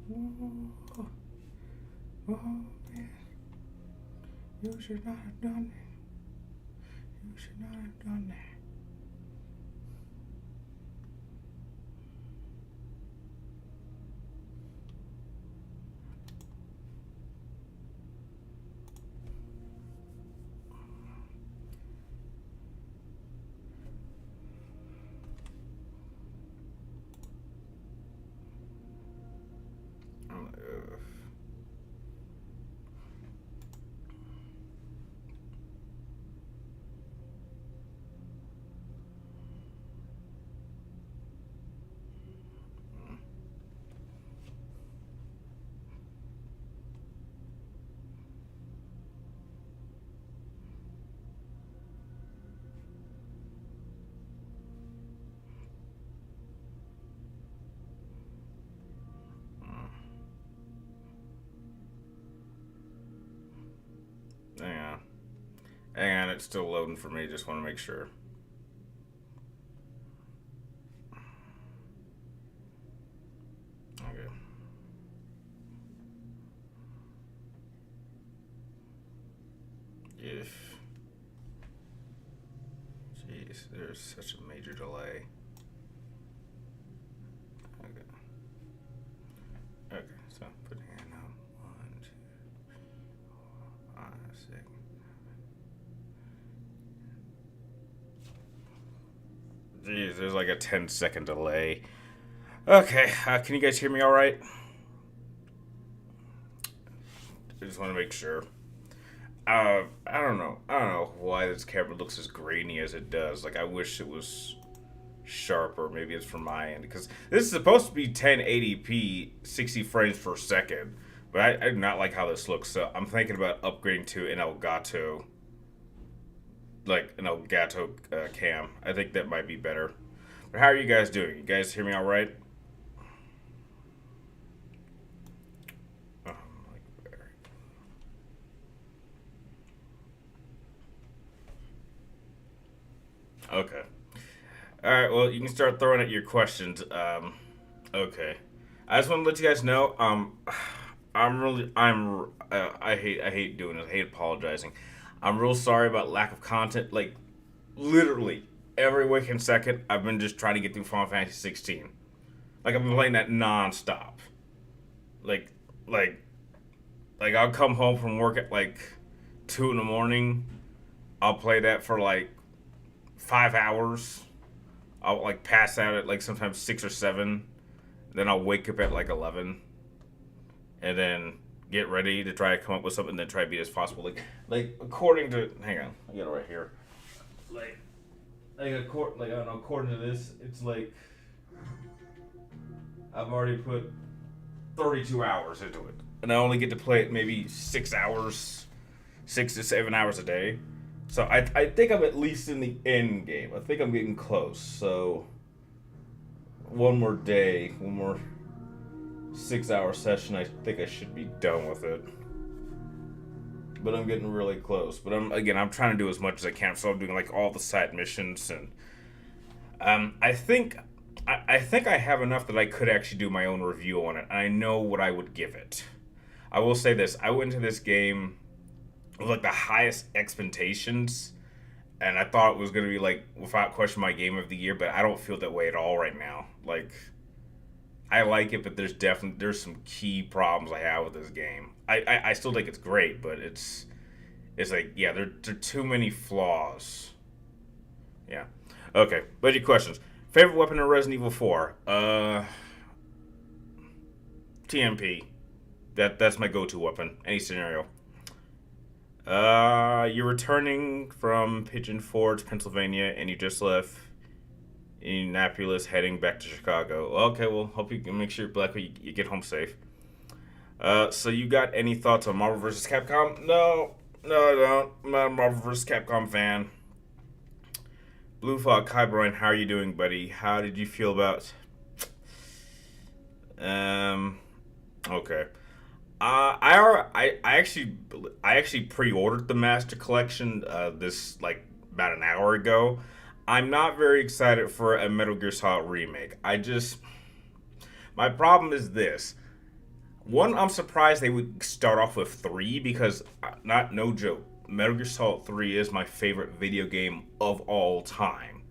Oh, oh man, you should not have done that. You should not have done that. Hang on. Hang on, it's still loading for me. Just want to make sure. Okay. If. Jeez, there's such a major delay. Okay. Okay, so put hand up. 1, 2, 4, 5, 6. Jeez, there's like a 10-second delay. Okay, can you guys hear me all right? I just want to make sure. I don't know. I don't know why this camera looks as grainy as it does. Like, I wish it was sharper. Maybe it's from my end. Because this is supposed to be 1080p, 60 frames per second. But I do not like how this looks. So I'm thinking about upgrading to an Elgato. Like, an Elgato cam. I think that might be better. But how are you guys doing? You guys hear me all right? Oh, okay. All right. Well, you can start throwing at your questions. Okay. I just want to let you guys know. I hate doing this. I hate apologizing. I'm real sorry about lack of content. Like, literally every waking second, I've been just trying to get through Final Fantasy 16. Like, I've been playing that nonstop. Like, like, like I'll come home from work at like 2 in the morning. I'll play that for like 5 hours. I'll like pass out at like sometimes 6 or 7. Then I'll wake up at like 11, and then get ready to try to come up with something that try to be as possible. Like according to, hang on, I got it right here. Like, like I don't know. According to this, it's like I've already put 32 hours into it, and I only get to play it maybe 6 hours, 6 to 7 hours a day. So I think I'm at least in the end game. I think I'm getting close. So one more day, one more 6 hour session, I think I should be done with it. But I'm getting really close. But I'm trying to do as much as I can. So I'm doing like all the side missions, and I think I think I have enough that I could actually do my own review on it. And I know what I would give it. I will say this: I went into this game with like the highest expectations, and I thought it was gonna be like without question my game of the year. But I don't feel that way at all right now. Like, I like it, but there's some key problems I have with this game. I still think it's great, but it's like, yeah, there are too many flaws. Yeah. Okay, but your questions. Favorite weapon in Resident Evil 4? TMP. That's my go-to weapon. Any scenario. You're returning from Pigeon Forge, Pennsylvania, and you just left Indianapolis, heading back to Chicago. Okay, well, hope you can make sure you get home safe. So you got any thoughts on Marvel vs. Capcom? No, I don't. I'm not a Marvel vs. Capcom fan. Blue Fog, Kai Brian, how are you doing, buddy? How did you feel about? Um, okay. I actually pre-ordered the Master Collection this like about an hour ago. I'm not very excited for a Metal Gear Solid remake. My problem is this. One, I'm surprised they would start off with three because, not no joke, Metal Gear Solid 3 is my favorite video game of all time.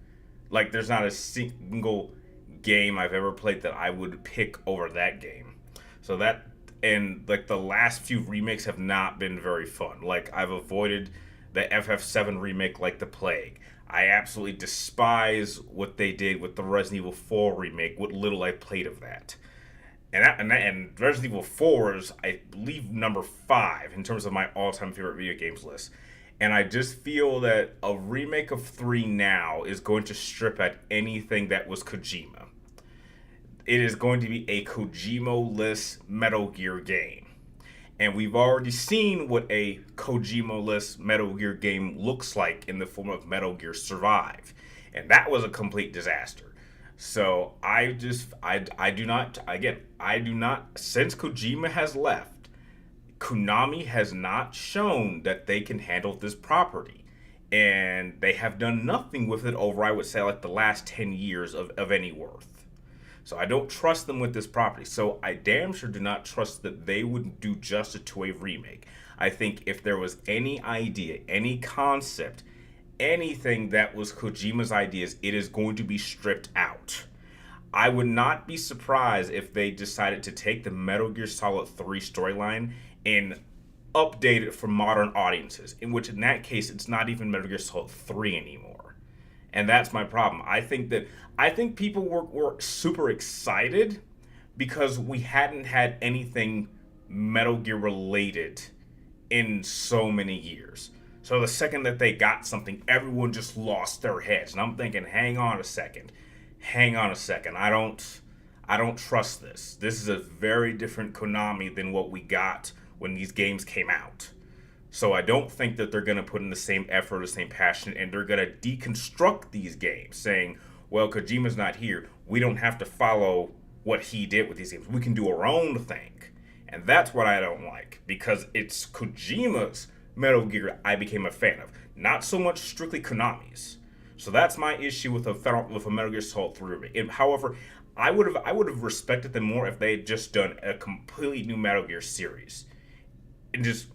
Like, there's not a single game I've ever played that I would pick over that game. So that, and like the last few remakes have not been very fun. Like, I've avoided the FF7 remake like the plague. I absolutely despise what they did with the Resident Evil 4 remake, what little I played of that. And Resident Evil 4 is, I believe, number 5 in terms of my all-time favorite video games list. And I just feel that a remake of 3 now is going to strip at anything that was Kojima. It is going to be a Kojima-less Metal Gear game. And we've already seen what a Kojima-less Metal Gear game looks like in the form of Metal Gear Survive. And that was a complete disaster. So I do not, again, I do not, since Kojima has left, Konami has not shown that they can handle this property. And they have done nothing with it over, I would say, like the last 10 years of any worth. So I don't trust them with this property. So I damn sure do not trust that they would do justice to a remake. I think if there was any idea, any concept, anything that was Kojima's ideas, it is going to be stripped out. I would not be surprised if they decided to take the Metal Gear Solid 3 storyline and update it for modern audiences, in which in that case it's not even Metal Gear Solid 3 anymore. And that's my problem. I think people were super excited because we hadn't had anything Metal Gear related in so many years. So the second that they got something, everyone just lost their heads. And I'm thinking, hang on a second. I don't trust this. This is a very different Konami than what we got when these games came out. So I don't think that they're going to put in the same effort, the same passion, and they're going to deconstruct these games, saying, well, Kojima's not here. We don't have to follow what he did with these games. We can do our own thing. And that's what I don't like, because it's Kojima's Metal Gear I became a fan of, not so much strictly Konami's. So that's my issue with a Metal Gear Solid 3 remake. And, however, I would have respected them more if they had just done a completely new Metal Gear series and just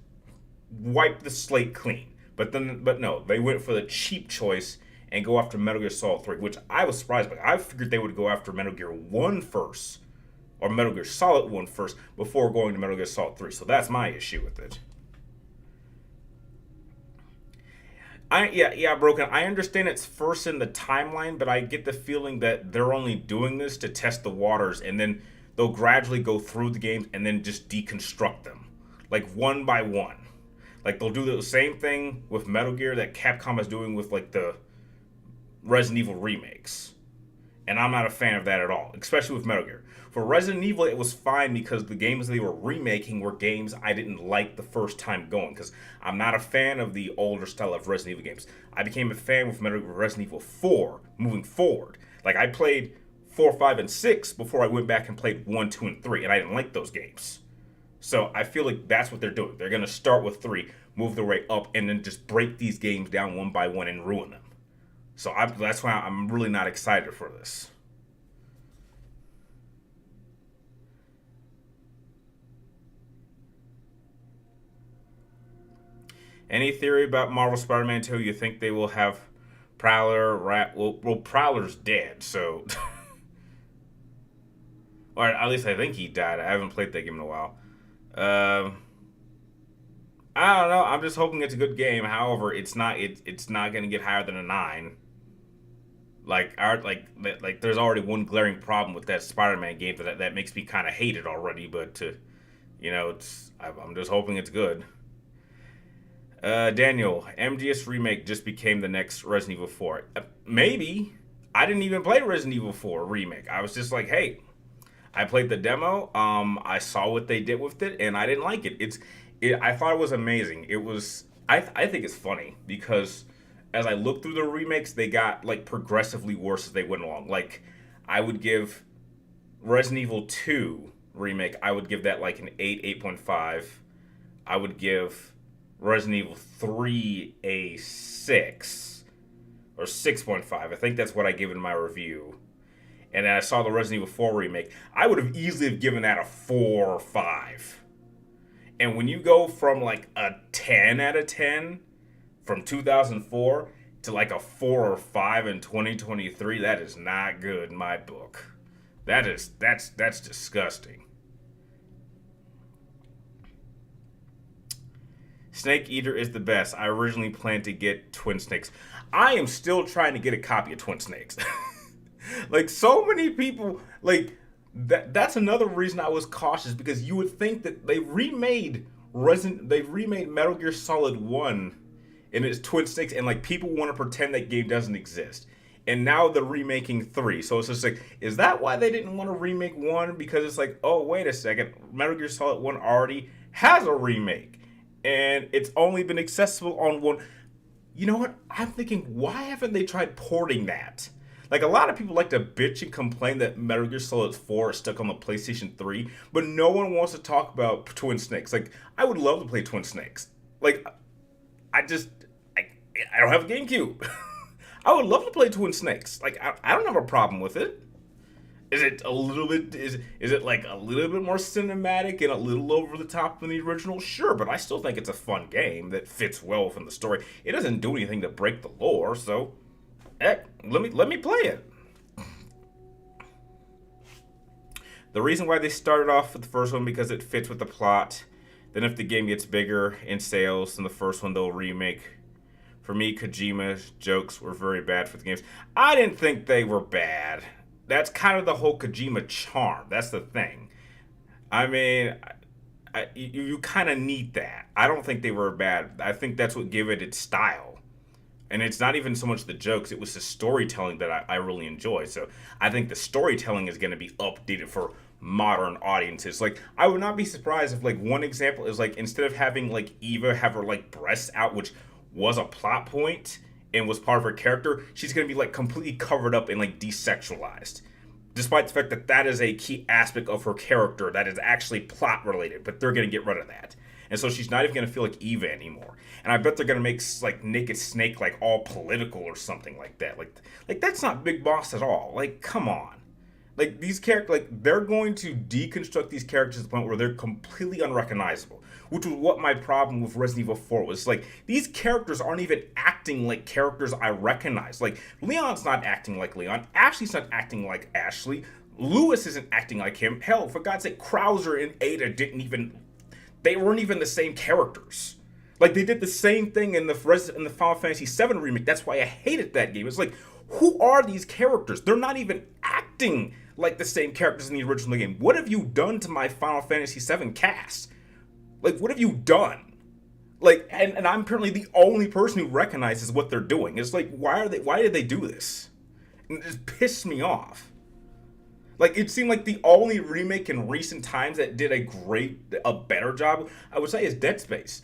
wiped the slate clean. But no, they went for the cheap choice and go after Metal Gear Solid 3, which I was surprised by. I figured they would go after Metal Gear 1 first, or Metal Gear Solid 1 first, before going to Metal Gear Solid 3. So that's my issue with it. Broken. I understand it's first in the timeline, but I get the feeling that they're only doing this to test the waters, and then they'll gradually go through the games and then just deconstruct them, like one by one. Like they'll do the same thing with Metal Gear that Capcom is doing with like the Resident Evil remakes, and I'm not a fan of that at all, especially with Metal Gear. For Resident Evil, it was fine because the games they were remaking were games I didn't like the first time going, because I'm not a fan of the older style of Resident Evil games. I became a fan with Resident Evil 4 moving forward. Like, I played 4, 5, and 6 before I went back and played 1, 2, and 3, and I didn't like those games. So I feel like that's what they're doing. They're going to start with 3, move their way up, and then just break these games down one by one and ruin them. So that's why I'm really not excited for this. Any theory about Marvel Spider-Man 2? You think they will have Prowler, well, Prowler's dead, so... or at least I think he died. I haven't played that game in a while. I don't know. I'm just hoping it's a good game. However, it's not going to get higher than a 9. Like there's already one glaring problem with that Spider-Man game that makes me kind of hate it already. But I'm just hoping it's good. Daniel, MGS Remake just became the next Resident Evil 4. Maybe. I didn't even play Resident Evil 4 Remake. I was just like, hey, I played the demo. I saw what they did with it, and I didn't like it. I thought it was amazing. It was. I think it's funny because as I look through the remakes, they got like progressively worse as they went along. Like, I would give Resident Evil 2 Remake, I would give that like an 8, 8.5. I would give Resident Evil 3 a 6 or 6.5. I think that's what I give in my review. and then I saw the Resident Evil 4 remake, I would have easily have given that a 4 or 5. And when you go from like a 10 out of 10 from 2004 to like a 4 or 5 in 2023, that is not good in my book. That's disgusting. Snake Eater is the best. I originally planned to get Twin Snakes. I am still trying to get a copy of Twin Snakes. Like so many people, like that's another reason I was cautious, because you would think that they remade Metal Gear Solid 1 and it's Twin Snakes, and like people want to pretend that game doesn't exist. And now they're remaking 3. So it's just like, is that why they didn't want to remake 1? Because it's like, oh, wait a second. Metal Gear Solid 1 already has a remake. And it's only been accessible on 1. You know what? I'm thinking, why haven't they tried porting that? Like, a lot of people like to bitch and complain that Metal Gear Solid 4 is stuck on the PlayStation 3, but no one wants to talk about Twin Snakes. Like, I would love to play Twin Snakes. Like, I don't have a GameCube. I would love to play Twin Snakes. Like, I don't have a problem with it. Is it a little bit, is it like a little bit more cinematic and a little over the top than the original? Sure, but I still think it's a fun game that fits well within the story. It doesn't do anything to break the lore, so heck, let me play it. The reason why they started off with the first one because it fits with the plot. Then if the game gets bigger in sales than the first one, they'll remake. For me, Kojima's jokes were very bad for the games. I didn't think they were bad. That's kind of the whole Kojima charm. That's the thing. I mean, you kind of need that. I don't think they were bad. I think that's what gave it its style. And it's not even so much the jokes. It was the storytelling that I really enjoy. So I think the storytelling is going to be updated for modern audiences. Like, I would not be surprised if, like, one example is, like, instead of having, like, Eva have her, like, breasts out, which was a plot point and was part of her character, she's going to be like completely covered up and like desexualized. Despite the fact that that is a key aspect of her character that is actually plot related, but they're going to get rid of that. And so she's not even going to feel like Eva anymore. And I bet they're going to make like Naked Snake like all political or something like that. Like that's not Big Boss at all. Like, come on. Like these characters, like they're going to deconstruct these characters to the point where they're completely unrecognizable. Which was what my problem with Resident Evil 4 was. Like, these characters aren't even acting like characters I recognize. Like, Leon's not acting like Leon. Ashley's not acting like Ashley. Lewis isn't acting like him. Hell, for God's sake, Krauser and Ada they weren't even the same characters. Like, they did the same thing in the Final Fantasy VII remake. That's why I hated that game. It's like, who are these characters? They're not even acting like the same characters in the original game. What have you done to my Final Fantasy VII cast? Like, what have you done? Like, and I'm apparently the only person who recognizes what they're doing. It's like, why did they do this? And it just pissed me off. Like, it seemed like the only remake in recent times that did a better job, I would say, is Dead Space.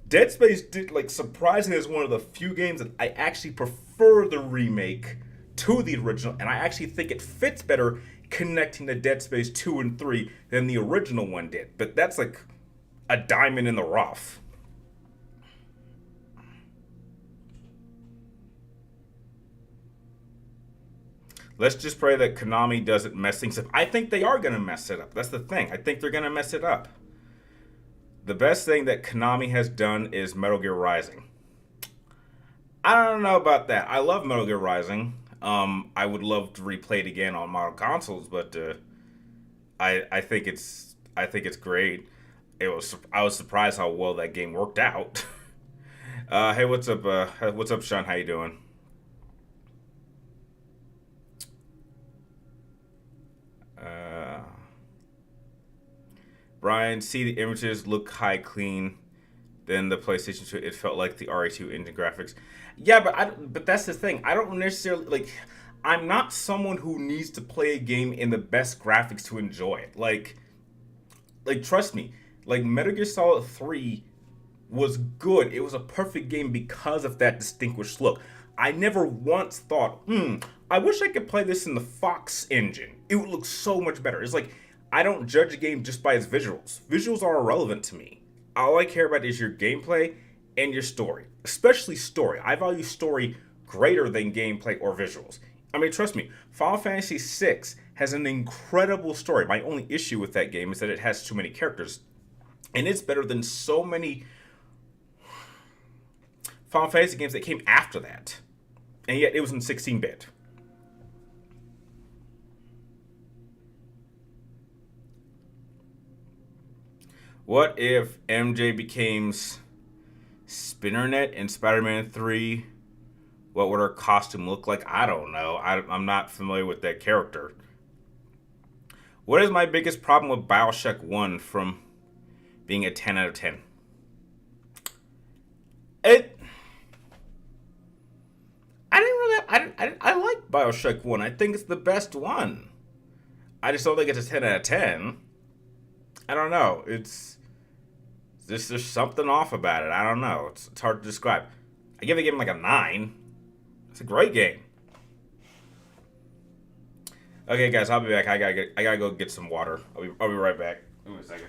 Dead Space did, like, surprisingly is one of the few games that I actually prefer the remake to the original, and I actually think it fits better connecting to Dead Space 2 and 3 than the original one did. But that's, like, a diamond in the rough. Let's just pray that Konami doesn't mess things up. I think they are going to mess it up. That's the thing. I think they're going to mess it up. The best thing that Konami has done is Metal Gear Rising. I don't know about that. I love Metal Gear Rising. I would love to replay it again on modern consoles, but I think it's great. I was surprised how well that game worked out. Hey, what's up? What's up, Sean? How you doing? Brian, see the images look high clean. Then the PlayStation 2, it felt like the RE2 engine graphics. Yeah, but that's the thing. I don't necessarily like. I'm not someone who needs to play a game in the best graphics to enjoy it. Like trust me. Like, Metal Gear Solid 3 was good. It was a perfect game because of that distinguished look. I never once thought, I wish I could play this in the Fox engine. It would look so much better. It's like, I don't judge a game just by its visuals. Visuals are irrelevant to me. All I care about is your gameplay and your story. Especially story. I value story greater than gameplay or visuals. I mean, trust me, Final Fantasy VI has an incredible story. My only issue with that game is that it has too many characters. And it's better than so many Final Fantasy games that came after that. And yet it was in 16-bit. What if MJ becomes Spinnernet in Spider-Man 3? What would her costume look like? I don't know. I'm not familiar with that character. What is my biggest problem with Bioshock 1 from being a 10 out of 10? I like Bioshock 1. I think it's the best one. I just don't think it's a 10 out of 10. I don't know. There's something off about it. I don't know. It's hard to describe. I give the game like a 9. It's a great game. Okay, guys, I'll be back. I gotta go get some water. I'll be right back. Give me a second.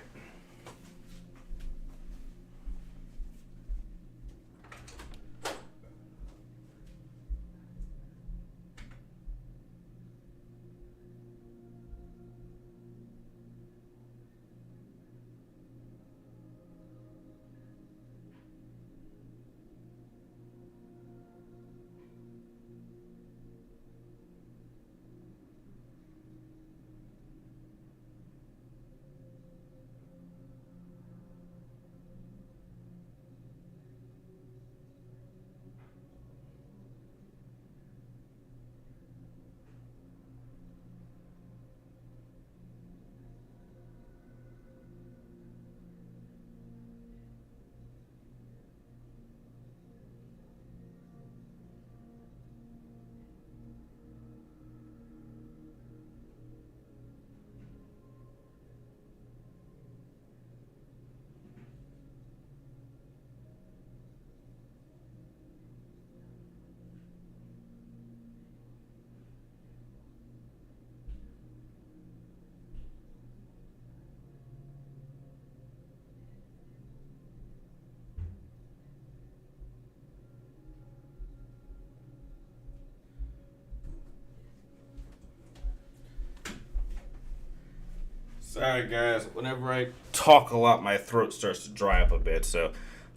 Sorry, guys. Whenever I talk a lot, my throat starts to dry up a bit, so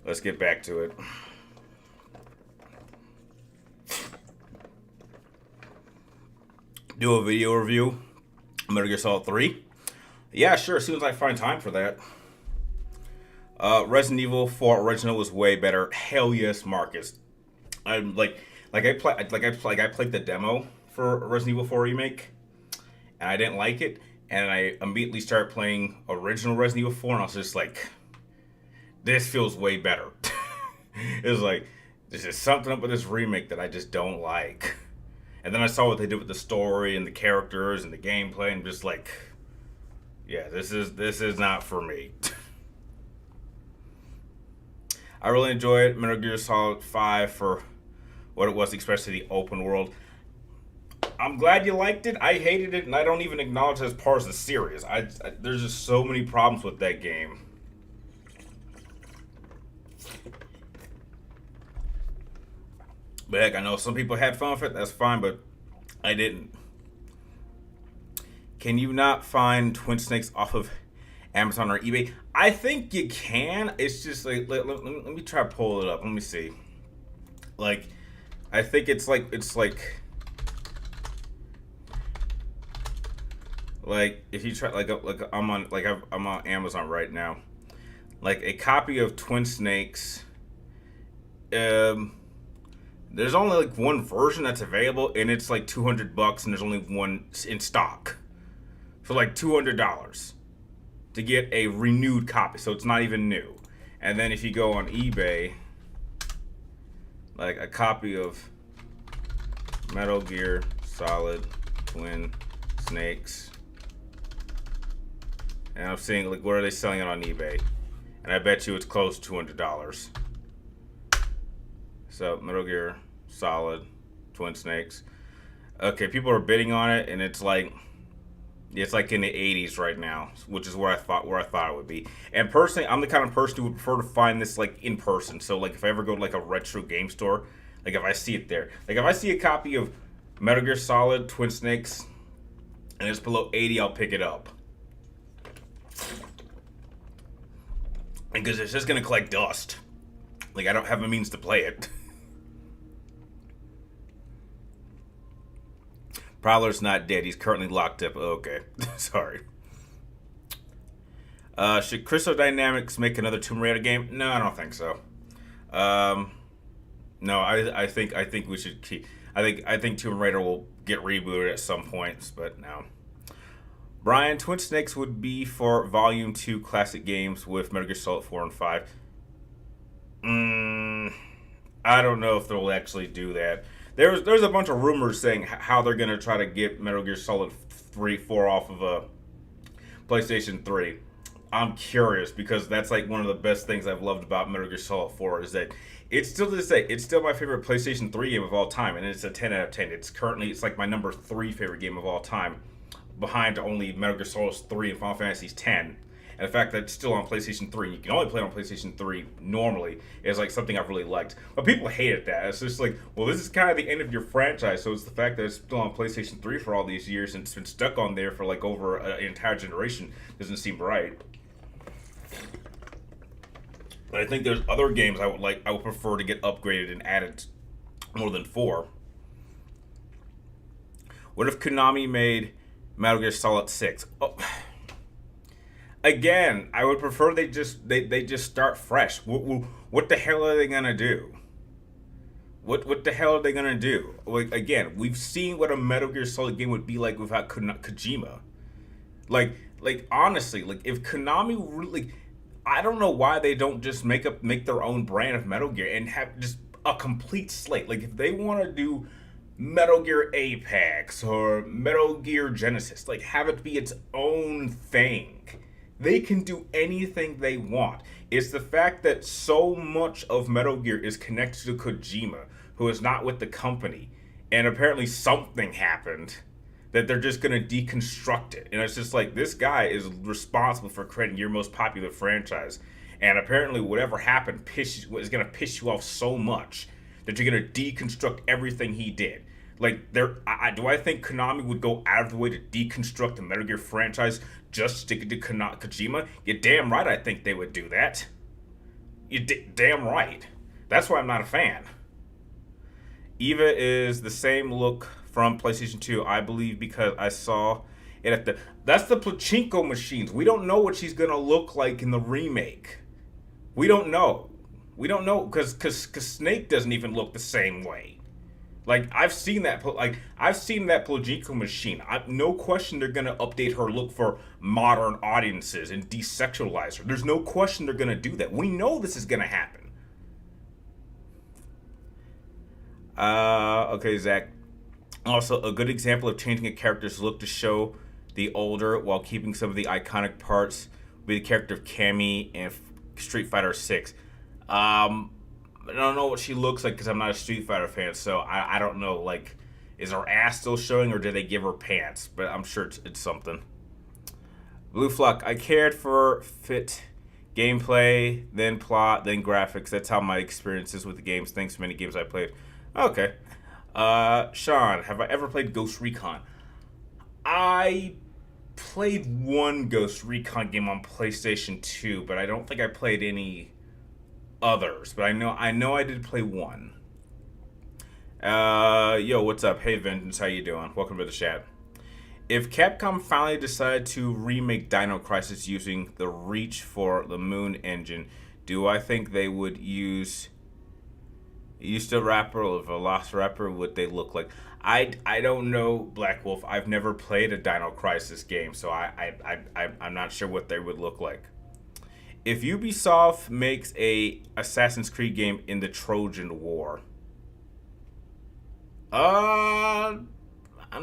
let's get back to it. Do a video review Metal Gear Solid 3? Yeah, sure, as soon as I find time for that. Resident Evil 4 Original was way better. Hell yes, Marcus. I'm I played the demo for Resident Evil 4 Remake, and I didn't like it. And I immediately started playing original Resident Evil 4, and I was just like, this feels way better. It was like, there's just something up with this remake that I just don't like. And then I saw what they did with the story and the characters and the gameplay, and just like, yeah, this is not for me. I really enjoyed Metal Gear Solid 5 for what it was, especially the open world. I'm glad you liked it. I hated it, and I don't even acknowledge it as part of the series. There's just so many problems with that game. But heck, I know some people had fun with it. That's fine, but I didn't. Can you not find Twin Snakes off of Amazon or eBay? I think you can. It's just like, let me try to pull it up. Let me see. Like, I think it's like if you try I'm on Amazon right now. Like a copy of Twin Snakes. There's only like one version that's available, and it's like $200, and there's only one in stock for like $200 to get a renewed copy. So it's not even new. And then if you go on eBay, like a copy of Metal Gear Solid Twin Snakes. And I'm seeing, like, what are they selling it on eBay? And I bet you it's close to $200. So, Metal Gear Solid Twin Snakes. Okay, people are bidding on it, and it's like in the 80s right now, which is where I thought it would be. And personally, I'm the kind of person who would prefer to find this like in person. So, like, if I ever go to like a retro game store, like if I see it there, like if I see a copy of Metal Gear Solid, Twin Snakes, and it's below 80, I'll pick it up. Because it's just gonna collect dust. Like, I don't have a means to play it. Prowler's not dead. He's currently locked up. Okay. Sorry. Should Crystal Dynamics make another Tomb Raider game? No, I don't think so. No, I think we should keep. I think Tomb Raider will get rebooted at some points, but no. Brian, Twin Snakes would be for Volume 2 classic games with Metal Gear Solid 4 and 5. I don't know if they'll actually do that. There's a bunch of rumors saying how they're going to try to get Metal Gear Solid 4 off of a PlayStation 3. I'm curious because that's like one of the best things I've loved about Metal Gear Solid 4 is that it's still to this day, it's still my favorite PlayStation 3 game of all time, and it's a 10 out of 10. It's like my number 3 favorite game of all time, behind only Metal Gear Solid 3 and Final Fantasy X. And the fact that it's still on PlayStation 3, and you can only play it on PlayStation 3 normally, is like something I've really liked. But people hated that. It's just like, well, this is kind of the end of your franchise, so it's the fact that it's still on PlayStation 3 for all these years and it's been stuck on there for like over an entire generation doesn't seem right. But I think there's other games I would prefer to get upgraded and added more than 4. What if Konami made Metal Gear Solid 6? Oh. Again, I would prefer they just start fresh. What the hell are they gonna do? What the hell are they gonna do? Like, again, we've seen what a Metal Gear Solid game would be like without Kojima. Like honestly, like if Konami really, I don't know why they don't just make their own brand of Metal Gear and have just a complete slate. Like if they want to do Metal Gear Apex or Metal Gear Genesis, like have it be its own thing. They can do anything they want. It's the fact that so much of Metal Gear is connected to Kojima, who is not with the company, and apparently something happened that they're just going to deconstruct it. And it's just like, this guy is responsible for creating your most popular franchise, and apparently whatever happened is going to piss you off so much that you're going to deconstruct everything he did. Like, do I think Konami would go out of the way to deconstruct the Metal Gear franchise just to stick it to Kojima? You're damn right I think they would do that. You're damn right. That's why I'm not a fan. Eva is the same look from PlayStation 2, I believe, because I saw it at that's the Pachinko machines. We don't know what she's going to look like in the remake. We don't know. We don't know because Snake doesn't even look the same way. Like, I've seen that Pachinko machine. No question they're going to update her look for modern audiences and desexualize her. There's no question they're going to do that. We know this is going to happen. Okay, Zach. Also, a good example of changing a character's look to show the older while keeping some of the iconic parts would be the character of Cammy in Street Fighter 6. I don't know what she looks like because I'm not a Street Fighter fan, so I don't know, like, is her ass still showing or did they give her pants? But I'm sure it's something. Blue Flock, I cared for fit gameplay, then plot, then graphics. That's how my experience is with the games. Thanks to many games I played. Okay. Sean, have I ever played Ghost Recon? I played one Ghost Recon game on PlayStation 2, but I don't think I played any others, but I know I did play one. Yo, what's up? Hey, Vengeance, how you doing? Welcome to the chat. If Capcom finally decided to remake Dino Crisis using the Reach for the Moon engine, do I think they would use the Rapper or Velociraptor? Would they look like? I don't know, Black Wolf. I've never played a Dino Crisis game, so I'm not sure what they would look like. If Ubisoft makes a Assassin's Creed game in the Trojan War, I'm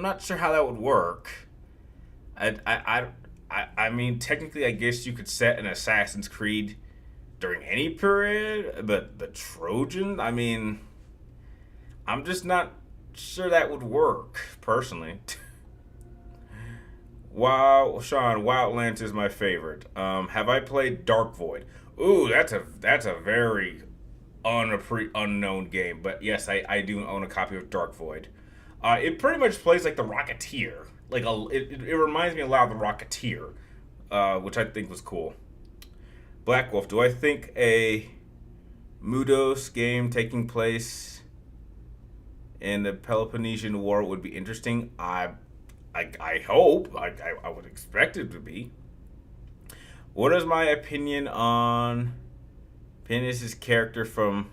not sure how that would work. I mean, technically, I guess you could set an Assassin's Creed during any period, but the Trojan, I mean, I'm just not sure that would work, personally. Wow, Sean, Wildlands is my favorite. Have I played Dark Void? Ooh, that's a very unknown game. But yes, I do own a copy of Dark Void. It pretty much plays like the Rocketeer. It reminds me a lot of the Rocketeer, which I think was cool. Black Wolf. Do I think a Mudos game taking place in the Peloponnesian War would be interesting? I hope. I would expect it to be. What is my opinion on Pinus' character from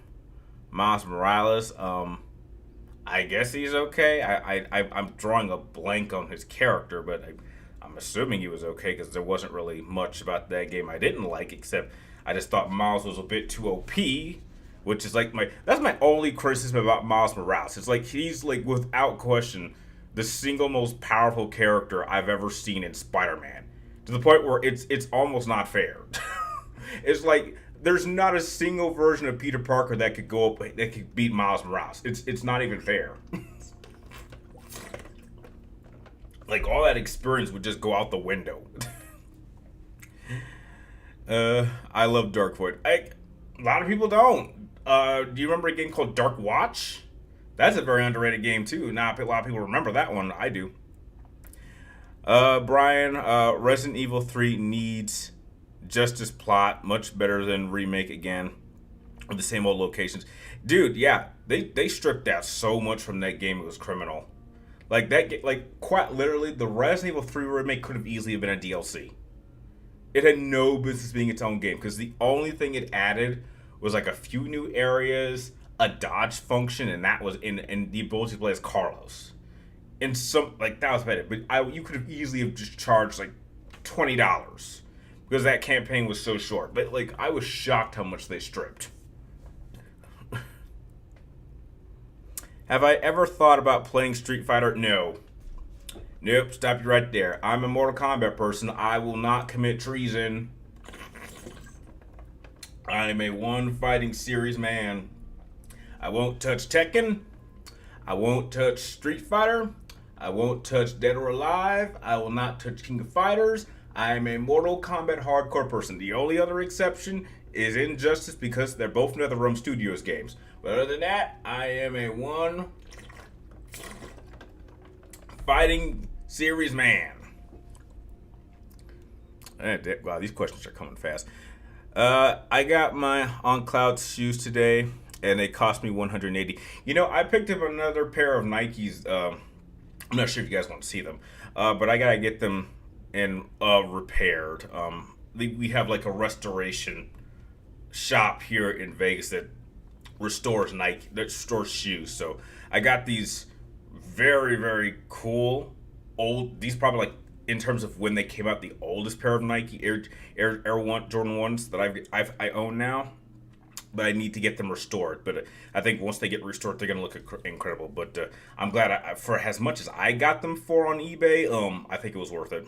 Miles Morales? I guess he's okay. I'm drawing a blank on his character, but I'm assuming he was okay because there wasn't really much about that game I didn't like, except I just thought Miles was a bit too OP, which is like that's my only criticism about Miles Morales. It's like he's like without question the single most powerful character I've ever seen in Spider-Man, to the point where it's almost not fair. It's like there's not a single version of Peter Parker that could go up that could beat Miles Morales. It's not even fair. Like all that experience would just go out the window. I love Dark Void. A lot of people don't. Do you remember a game called Dark Watch? That's a very underrated game too. Not a lot of people remember that one. I do. Brian, Resident Evil 3 needs Justice plot much better than remake again with the same old locations. Dude, yeah, they stripped out so much from that game. It was criminal. Like that, like quite literally, the Resident Evil 3 remake could have easily been a DLC. It had no business being its own game because the only thing it added was like a few new areas, a dodge function, and that was in the ability to play as Carlos. And some like that was better, but you could have easily have just charged like $20 because that campaign was so short. But like I was shocked how much they stripped. Have I ever thought about playing Street Fighter? No. Nope, stop you right there. I'm a Mortal Kombat person. I will not commit treason. I am a one fighting series man. I won't touch Tekken. I won't touch Street Fighter. I won't touch Dead or Alive. I will not touch King of Fighters. I am a Mortal Kombat hardcore person. The only other exception is Injustice because they're both NetherRealm Studios games. But other than that, I am a one fighting series man. Wow, these questions are coming fast. I got my On Cloud shoes today, and they cost me $180. You know, I picked up another pair of Nikes. I'm not sure if you guys want to see them, but I gotta get them and repaired. We have like a restoration shop here in Vegas that restores Nike, that restores shoes. So I got these very, very cool old. These probably like in terms of when they came out, the oldest pair of Nike Air One Jordan 1s that I own now. But I need to get them restored. But I think once they get restored, they're gonna look incredible. But I'm glad for as much as I got them for on eBay, I think it was worth it.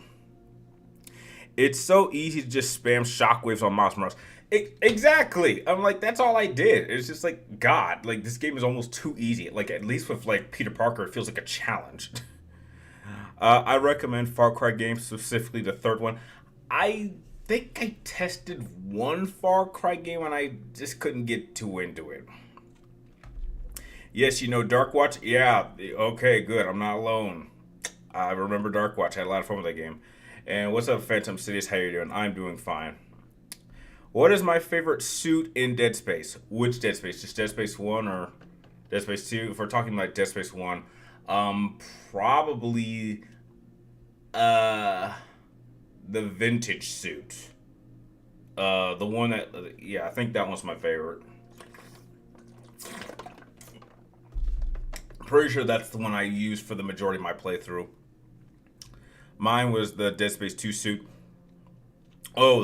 It's so easy to just spam shockwaves on Miles Morales. Exactly. I'm like, that's all I did. It's just like, God, like this game is almost too easy. Like at least with like Peter Parker, it feels like a challenge. I recommend Far Cry games, specifically the third one. I think I tested one Far Cry game and I just couldn't get too into it. Yes, you know Dark Watch? Yeah, okay, good. I'm not alone. I remember Dark Watch. I had a lot of fun with that game. And what's up, Phantom Cities? How you doing? I'm doing fine. What is my favorite suit in Dead Space? Which Dead Space? Just Dead Space 1 or Dead Space 2? If we're talking about Dead Space 1, probably the vintage suit. The one that, yeah, I think that one's my favorite. Pretty sure that's the one I used for the majority of my playthrough. Mine was the Dead Space 2 suit. Oh,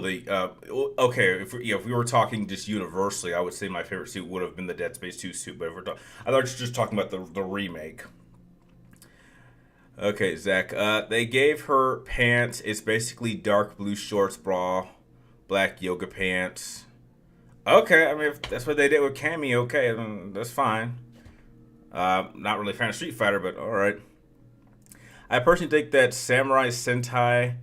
okay. If we were talking just universally, I would say my favorite suit would have been the Dead Space 2 suit. But if I thought you were just talking about the remake. Okay, Zach. They gave her pants. It's basically dark blue shorts, bra, black yoga pants. Okay, I mean if that's what they did with Cammy, okay, then that's fine. Not really a fan of Street Fighter, but all right. I personally think that Samurai Sentai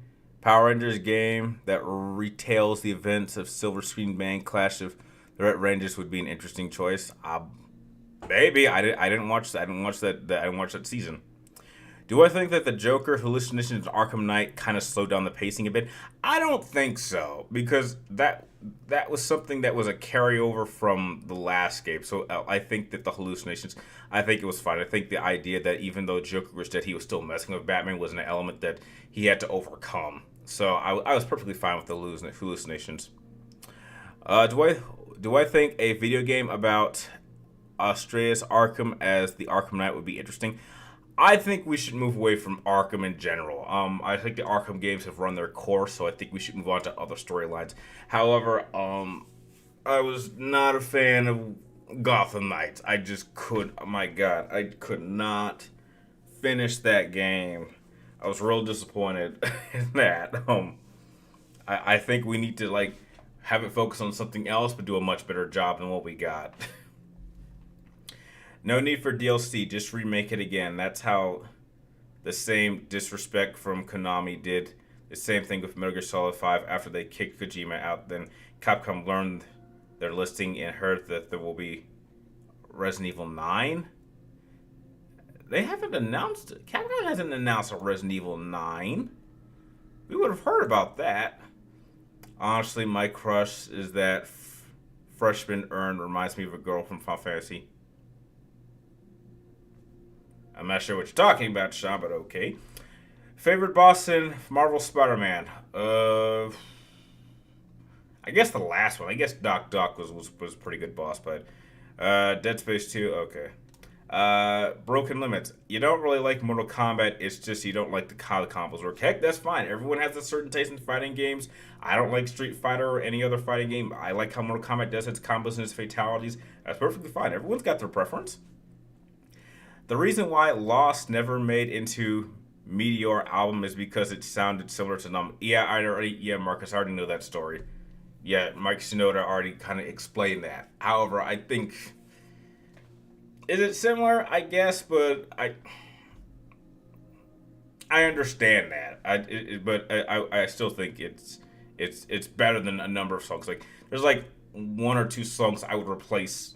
Power Rangers game that retells the events of Silver Screen Band Clash of the Red Rangers would be an interesting choice. Maybe I didn't watch that. I didn't watch that. I didn't watch that season. Do I think that the Joker hallucinations in Arkham Knight kind of slowed down the pacing a bit? I don't think so, because that was something that was a carryover from the last game. So I think that the hallucinations, I think it was fine. I think the idea that even though Joker was dead, he was still messing with Batman was an element that he had to overcome. So I was perfectly fine with the hallucinations. Do I think a video game about Australis Arkham as the Arkham Knight would be interesting? I think we should move away from Arkham in general. I think the Arkham games have run their course, so I think we should move on to other storylines. However, I was not a fan of Gotham Knights. I just could, oh my god, I could not finish that game. I was real disappointed in that. I think we need to like have it focus on something else, but do a much better job than what we got. No need for DLC, just remake it again. That's how the same disrespect from Konami did the same thing with Metal Gear Solid 5 after they kicked Kojima out. Then Capcom learned their listing and heard that there will be Resident Evil 9. They haven't announced it. Capcom hasn't announced a Resident Evil 9. We would have heard about that. Honestly, my crush is that freshman Urn reminds me of a girl from Final Fantasy. I'm not sure what you're talking about, Sean, but okay. Favorite boss in Marvel Spider-Man? I guess the last one. I guess Doc was a pretty good boss, but Dead Space 2, okay. Broken Limits. You don't really like Mortal Kombat, it's just you don't like how the combos work. Heck, that's fine. Everyone has a certain taste in fighting games. I don't like Street Fighter or any other fighting game. I like how Mortal Kombat does its combos and its fatalities. That's perfectly fine. Everyone's got their preference. The reason why Lost never made into Meteor album is because it sounded similar to Marcus, I already know that story. Yeah, Mike Shinoda already kind of explained that. However, I think, is it similar? I guess, but I understand that. I still think it's better than a number of songs. Like there's like one or two songs I would replace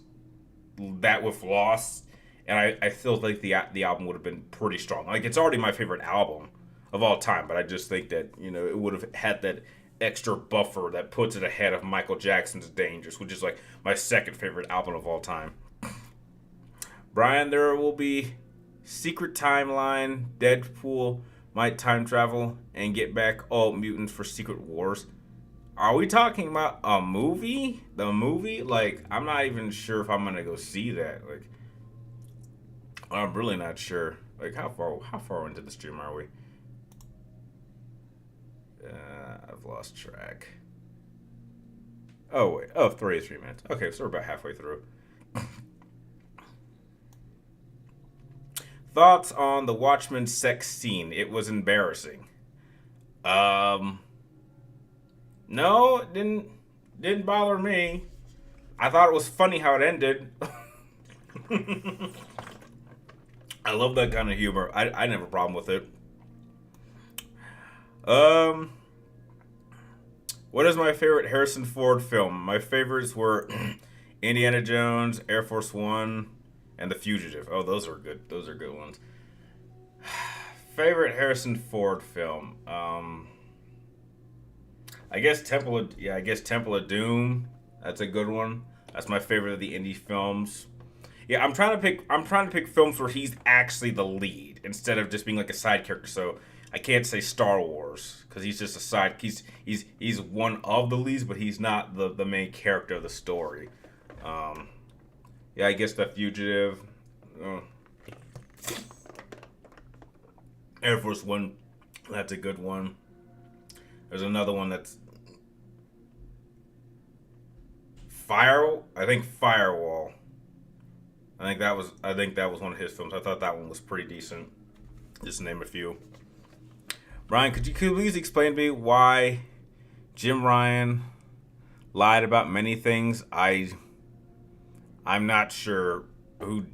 that with Lost. And I still think the album would have been pretty strong. Like, it's already my favorite album of all time, but I just think that, it would have had that extra buffer that puts it ahead of Michael Jackson's Dangerous, which is, like, my second favorite album of all time. Brian, there will be Secret Timeline, Deadpool might time travel, and get back all mutants for Secret Wars. Are we talking about a movie? The movie? Like, I'm not even sure if I'm going to go see that. Like, I'm really not sure. Like, how far into the stream are we? I've lost track. Oh, wait. Oh, 33 minutes. Okay, so we're about halfway through. Thoughts on the Watchmen sex scene? It was embarrassing. No, it didn't bother me. I thought it was funny how it ended. I love that kind of humor. I didn't have a problem with it. What is my favorite Harrison Ford film? My favorites were Indiana Jones, Air Force One, and The Fugitive. Oh, those are good. Those are good ones. Favorite Harrison Ford film? I guess Temple of Doom. That's a good one. That's my favorite of the indie films. Yeah, I'm trying to pick films where he's actually the lead instead of just being like a side character. So I can't say Star Wars because he's just a side. He's one of the leads, but he's not the main character of the story. Yeah, I guess The Fugitive, Air Force One. That's a good one. There's another one that's Firewall. I think that was one of his films. I thought that one was pretty decent. Just to name a few. Ryan, could you please explain to me why Jim Ryan lied about many things? I'm not sure who's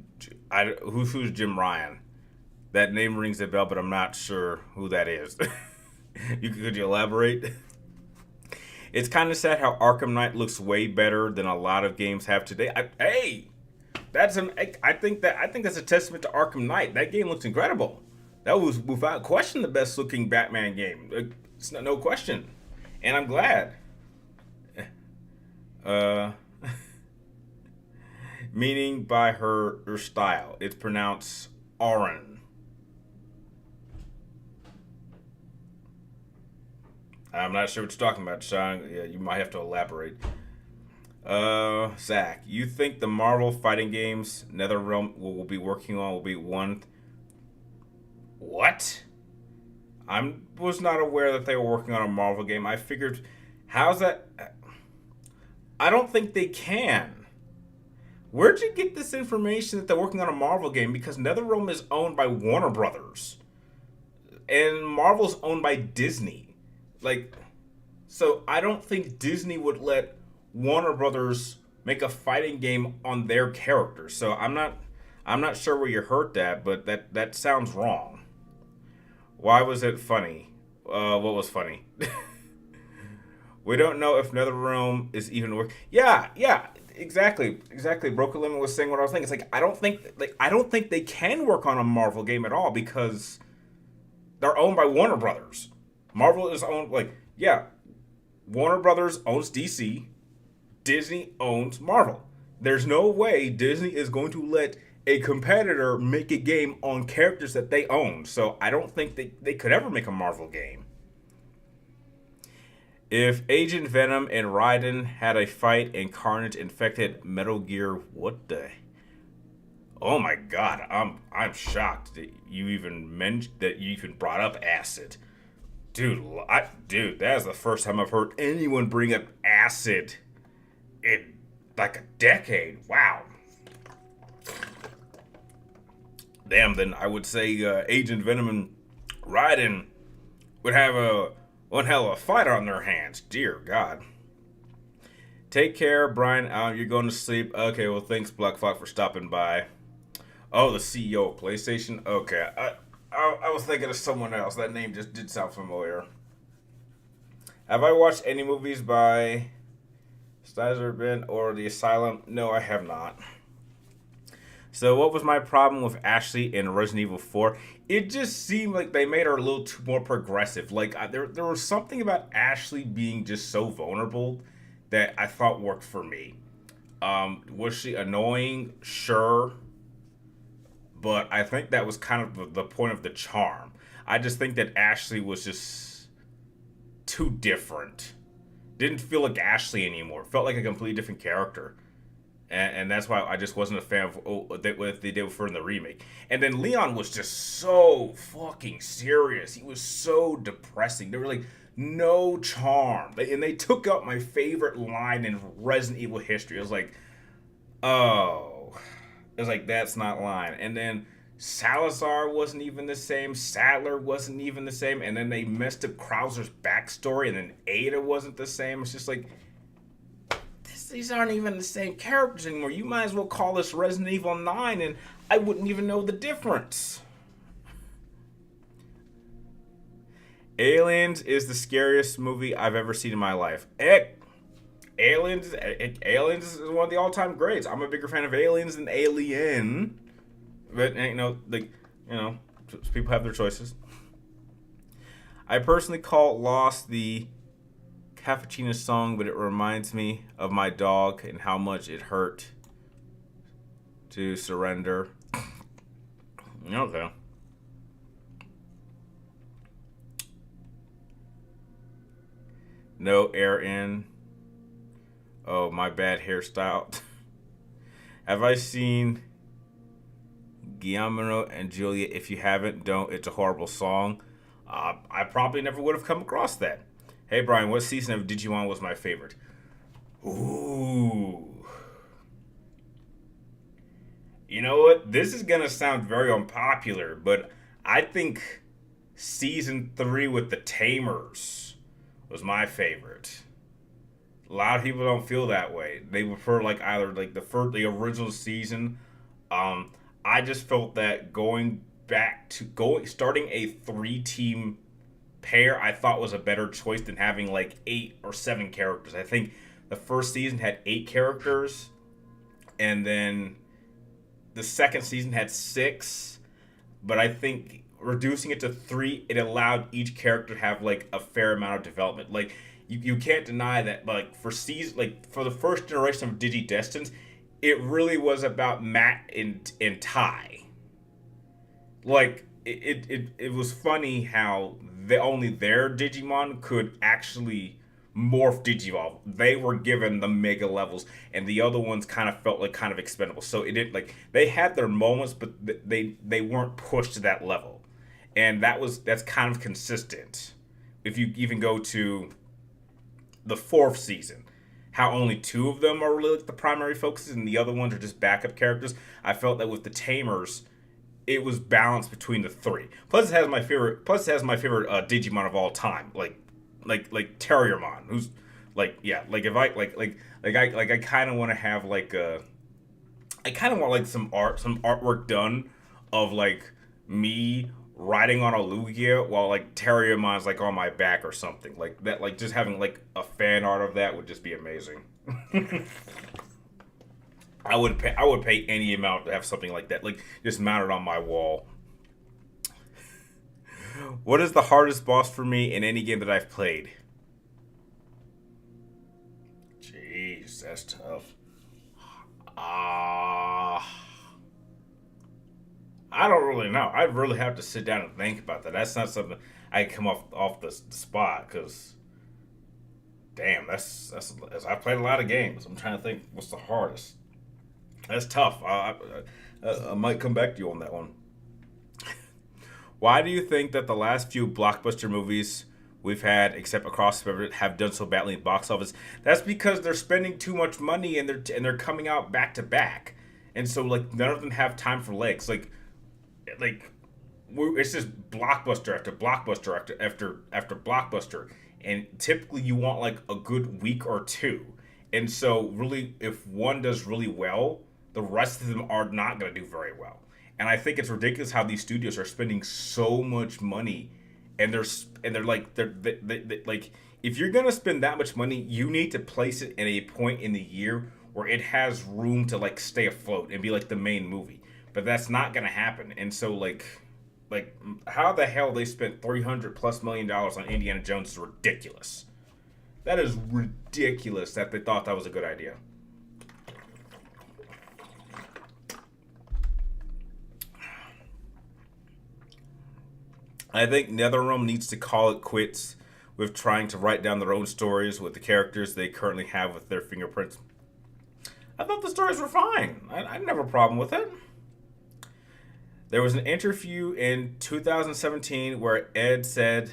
Jim Ryan. That name rings a bell, but I'm not sure who that is. Could you elaborate? It's kind of sad how Arkham Knight looks way better than a lot of games have today. Hey! I think that's a testament to Arkham Knight. That game looks incredible. That was without question the best looking Batman game. It's no question, and I'm glad. Uh, Meaning by her style, it's pronounced Auron. I'm not sure what you're talking about, Sean. Yeah, you might have to elaborate. Zach, you think the Marvel fighting games NetherRealm will be working on will be one? What? I was not aware that they were working on a Marvel game. I figured, how's that? I don't think they can. Where'd you get this information that they're working on a Marvel game? Because NetherRealm is owned by Warner Brothers, and Marvel's owned by Disney. Like, so I don't think Disney would let Warner Brothers make a fighting game on their characters. So I'm not sure where you heard that, but that sounds wrong. Why was it funny? What was funny? We don't know if NetherRealm is even work. Yeah, exactly. Broken Lemon was saying what I was thinking. It's like I don't think they can work on a Marvel game at all because they're owned by Warner Brothers. Marvel is owned Warner Brothers owns DC. Disney owns Marvel. There's no way Disney is going to let a competitor make a game on characters that they own. So I don't think they could ever make a Marvel game. If Agent Venom and Raiden had a fight and Carnage infected Metal Gear, what the? Oh my God, I'm shocked that you even mentioned that you even brought up acid, dude. That is the first time I've heard anyone bring up acid in like a decade. Wow. Damn, then I would say Agent Venom and Raiden would have one hell of a fight on their hands. Dear God. Take care, Brian. You're going to sleep. Okay, well, thanks, BlackFox, for stopping by. Oh, the CEO of PlayStation? Okay. I was thinking of someone else. That name just did sound familiar. Have I watched any movies by Stizer Ben or The Asylum? No, I have not. So what was my problem with Ashley in Resident Evil 4? It just seemed like they made her a little too more progressive. Like there was something about Ashley being just so vulnerable that I thought worked for me. Was she annoying? Sure. But I think that was kind of the point of the charm. I just think that Ashley was just too different. Didn't feel like Ashley anymore. Felt like a completely different character. And that's why I just wasn't a fan of what they did for in the remake. And then Leon was just so fucking serious. He was so depressing. There were like no charm. And they took out my favorite line in Resident Evil history. It was like, oh. It was like, that's not line. And then Salazar wasn't even the same. Sadler wasn't even the same. And then they messed up Krauser's backstory. And then Ada wasn't the same. It's just like, these aren't even the same characters anymore. You might as well call this Resident Evil 9 and I wouldn't even know the difference. Aliens is the scariest movie I've ever seen in my life. Aliens is one of the all-time greats. I'm a bigger fan of Aliens than Alien. But, people have their choices. I personally call Lost the Cappuccino song, but it reminds me of my dog and how much it hurt to surrender. Okay. No air in. Oh, my bad hairstyle. Have I seen Guillermo and Julia? If you haven't, don't. It's a horrible song. I probably never would have come across that. Hey, Brian, what season of Digimon was my favorite? Ooh. You know what? This is going to sound very unpopular, but I think season 3 with the Tamers was my favorite. A lot of people don't feel that way. They prefer either the original season. I just felt that starting a 3-team pair I thought was a better choice than having 8 or 7 characters. I think the first season had 8 characters, and then the second season had 6, but I think reducing it to 3, it allowed each character to have like a fair amount of development. Like you can't deny that like for the first generation of Digidestins, it really was about Matt and Ty. Like it was funny how only their Digimon could actually morph Digivolve. They were given the mega levels, and the other ones kind of felt like kind of expendable. So it didn't like they had their moments, but they weren't pushed to that level, and that's kind of consistent. If you even go to the 4th season, how only 2 of them are really like the primary focuses, and the other ones are just backup characters. I felt that with the Tamers, it was balanced between the 3. Plus, it has my favorite. Plus, it has my favorite Digimon of all time, like Terriermon, who's like yeah, like if I I kind of want to have like I kind of want like some artwork done of like me riding on a Lugia while like Terriermon's like on my back or something like that. Like just having like a fan art of that would just be amazing. I would pay any amount to have something like that, like just mounted on my wall. What is the hardest boss for me in any game that I've played? Jeez, that's tough. Uh, I don't really know. I'd really have to sit down and think about that. That's not something I can come off the spot because, damn, that's. I played a lot of games. I'm trying to think what's the hardest. That's tough. I might come back to you on that one. Why do you think that the last few blockbuster movies we've had, except Across the River, have done so badly in box office? That's because they're spending too much money and they're coming out back to back, and so like none of them have time for legs. It's just blockbuster after blockbuster after blockbuster, and typically you want like a good week or two, and so really if one does really well, the rest of them are not going to do very well. And I think it's ridiculous how these studios are spending so much money, and they're like they like if you're gonna spend that much money, you need to place it at a point in the year where it has room to like stay afloat and be like the main movie. But that's not gonna happen. And so like how the hell they spent $300+ million on Indiana Jones is ridiculous. That is ridiculous that they thought that was a good idea. I think NetherRealm needs to call it quits with trying to write down their own stories with the characters they currently have with their fingerprints. I thought the stories were fine. I didn't have a problem with it. There was an interview in 2017 where Ed said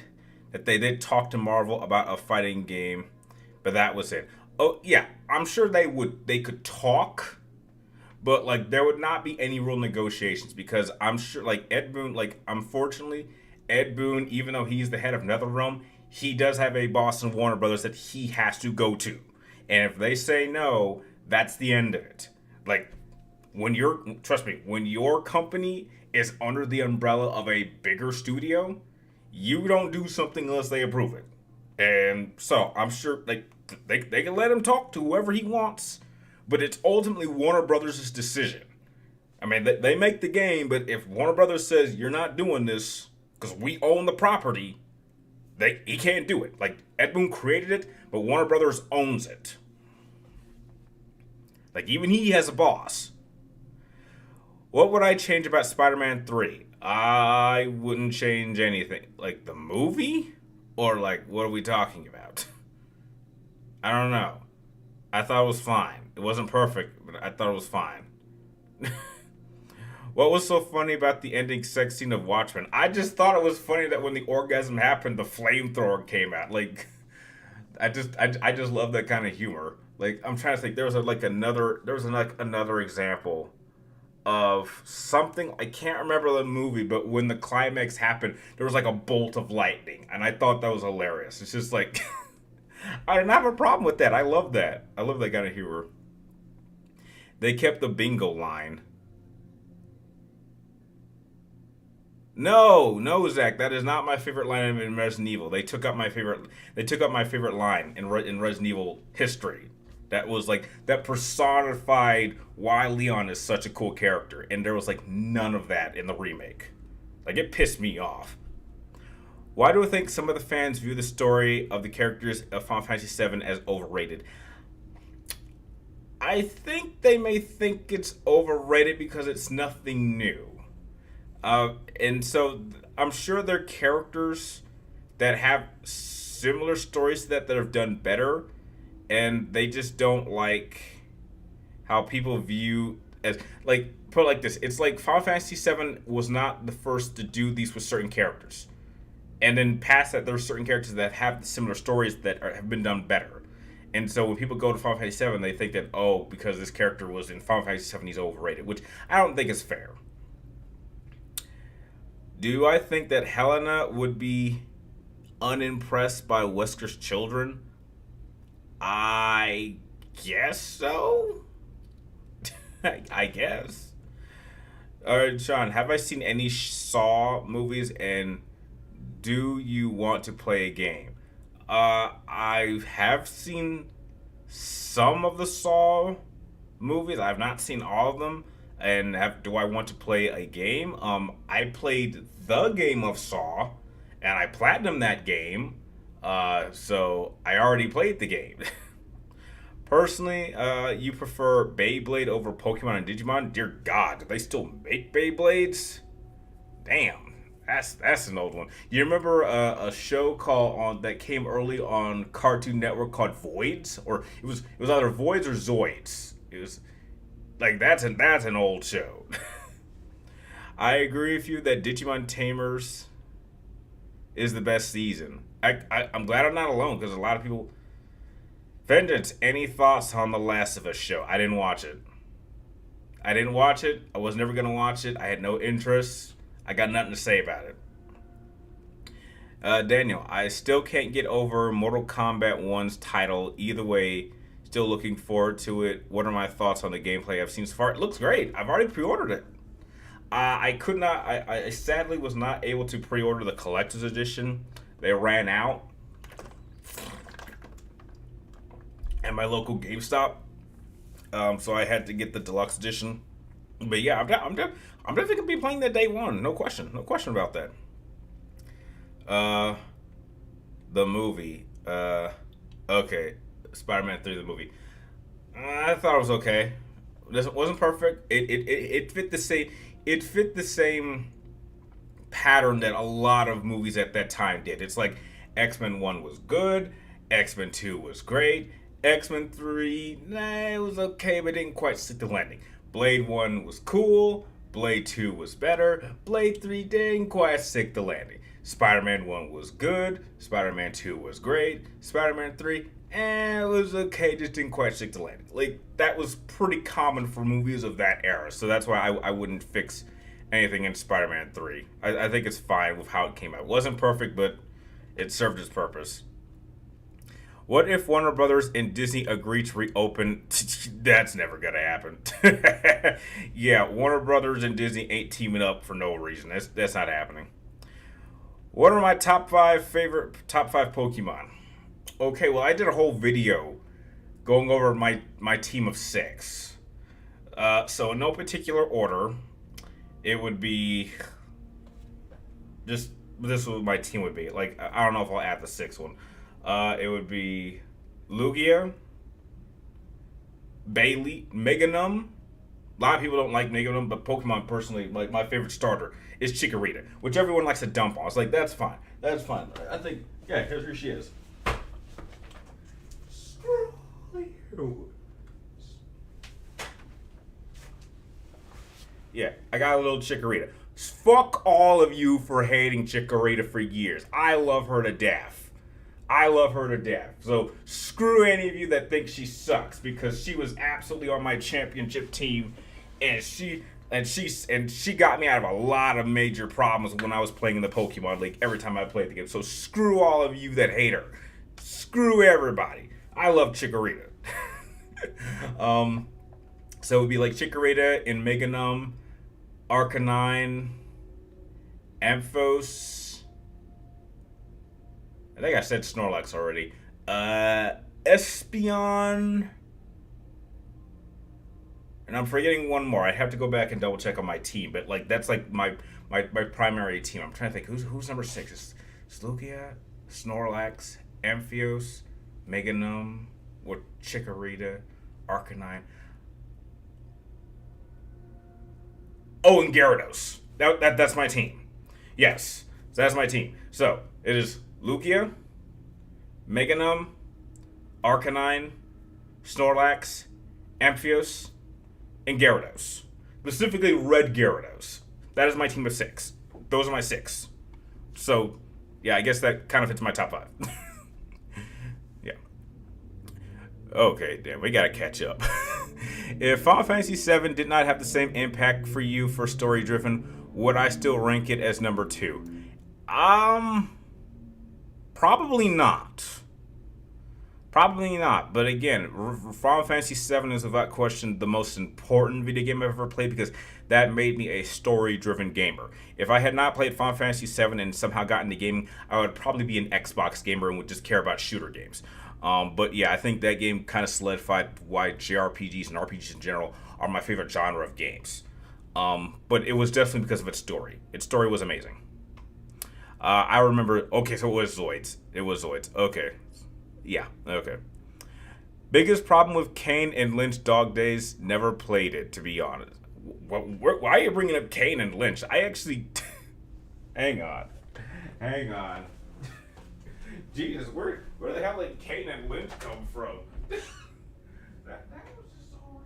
that they did talk to Marvel about a fighting game, but that was it. Oh yeah, I'm sure they could talk, but like there would not be any real negotiations because I'm sure like Ed Boon, like unfortunately Ed Boon, even though he's the head of NetherRealm, he does have a boss in Warner Brothers that he has to go to. And if they say no, that's the end of it. Like, trust me, when your company is under the umbrella of a bigger studio, you don't do something unless they approve it. And so I'm sure like they can let him talk to whoever he wants, but it's ultimately Warner Brothers' decision. I mean, they make the game, but if Warner Brothers says you're not doing this because we own the property, he can't do it. Like Ed Boon created it, but Warner Brothers owns it. Like even he has a boss. What would I change about Spider-Man 3? I wouldn't change anything. Like the movie? Or like what are we talking about? I don't know. I thought it was fine. It wasn't perfect, but I thought it was fine. What was so funny about the ending sex scene of Watchmen? I just thought it was funny that when the orgasm happened, the flamethrower came out. Like, I just love that kind of humor. Like, I'm trying to think. There was another example of something. I can't remember the movie, but when the climax happened, there was like a bolt of lightning, and I thought that was hilarious. It's just like, I don't have a problem with that. I love that. I love that kind of humor. They kept the bingo line. No, Zach. That is not my favorite line in Resident Evil. They took up my favorite line in Resident Evil history. That was like that personified why Leon is such a cool character, and there was like none of that in the remake. Like it pissed me off. Why do I think some of the fans view the story of the characters of Final Fantasy VII as overrated? I think they may think it's overrated because it's nothing new. And so I'm sure there are characters that have similar stories to that have done better, and they just don't like how people view as like put it like this. It's like Final Fantasy VII was not the first to do these with certain characters, and then past that, there's certain characters that have similar stories that have been done better. And so when people go to Final Fantasy VII, they think that, oh, because this character was in Final Fantasy VII, he's overrated, which I don't think is fair. Do I think that Helena would be unimpressed by Wesker's children? I guess so. I guess. All right, Sean, have I seen any Saw movies, and do you want to play a game? I have seen some of the Saw movies. I've not seen all of them. And do I want to play a game? I played the game of Saw, and I platinumed that game. So I already played the game. Personally, you prefer Beyblade over Pokemon and Digimon? Dear God, do they still make Beyblades? Damn. That's an old one. You remember a show that came early on Cartoon Network called Voids, or it was either Voids or Zoids. It was like that's an old show. I agree with you that Digimon Tamers is the best season. I'm glad I'm not alone because a lot of people. Vengeance, any thoughts on the Last of Us show? I didn't watch it. I was never gonna watch it. I had no interest. I got nothing to say about it. Daniel, I still can't get over Mortal Kombat 1's title. Either way, still looking forward to it. What are my thoughts on the gameplay I've seen so far? It looks great. I've already pre-ordered it. I could not. I sadly was not able to pre-order the collector's edition. They ran out at my local GameStop, so I had to get the deluxe edition. But yeah, I'm definitely gonna be playing that day one. No question about that. The movie. Okay, Spider-Man 3, the movie. I thought it was okay. It wasn't perfect. It fit the same. It fit the same pattern that a lot of movies at that time did. It's like X-Men 1 was good, X-Men 2 was great, X-Men 3, it was okay, but didn't quite stick the landing. Blade 1 was cool, Blade 2 was better, Blade 3 didn't quite stick the landing. Spider-Man 1 was good, Spider-Man 2 was great, Spider-Man 3, it was okay, just didn't quite stick the landing. Like, that was pretty common for movies of that era, so that's why I wouldn't fix anything in Spider-Man 3. I think it's fine with how it came out. It wasn't perfect, but it served its purpose. What if Warner Brothers and Disney agree to reopen? That's never gonna happen. Yeah, Warner Brothers and Disney ain't teaming up for no reason. That's not happening. What are my top five Pokemon? Okay, well I did a whole video going over my team of 6. So in no particular order, it would be just this is what my team would be. Like I don't know if I'll add the 6th one. It would be Lugia, Bailey, Meganum. A lot of people don't like Meganum, but Pokemon personally, like my favorite starter is Chikorita, which everyone likes to dump on. It's like that's fine. That's fine. I think here's who she is. Screw you. Yeah, I got a little Chikorita. Fuck all of you for hating Chikorita for years. I love her to death. So screw any of you that think she sucks because she was absolutely on my championship team, and she got me out of a lot of major problems when I was playing in the Pokemon League every time I played the game. So screw all of you that hate her. Screw everybody. I love Chikorita. So it would be like Chikorita in Meganum, Arcanine, Ampharos. I think I said Snorlax already. Espeon, and I'm forgetting one more. I have to go back and double check on my team, but like that's like my primary team. I'm trying to think who's number six. Is Lugia, Snorlax, Ampharos, Meganum, or Chikorita, Arcanine. Oh, and Gyarados. That's my team. Yes, so that's my team. So it is Lugia, Meganum, Arcanine, Snorlax, Ampharos, and Gyarados. Specifically, Red Gyarados. That is my team of six. Those are my six. So, yeah, I guess that kind of fits my top five. Yeah. Okay, damn, we gotta catch up. If Final Fantasy VII did not have the same impact for you for story driven, would I still rank it as number two? Probably not. Probably not. But again, Final Fantasy VII is without question the most important video game I've ever played because that made me a story-driven gamer. If I had not played Final Fantasy VII and somehow got into gaming, I would probably be an Xbox gamer and would just care about shooter games. But yeah, I think that game kind of solidified why JRPGs and RPGs in general are my favorite genre of games. But it was definitely because of its story. Its story was amazing. I remember. Okay, so it was Zoids. It was Zoids. Okay. Yeah, okay. Biggest problem with Kane and Lynch Dog Days, never played it, to be honest. Why are you bringing up Kane and Lynch? I actually... Hang on. Hang on. Jesus, where the hell did Kane and Lynch come from? that was just so random.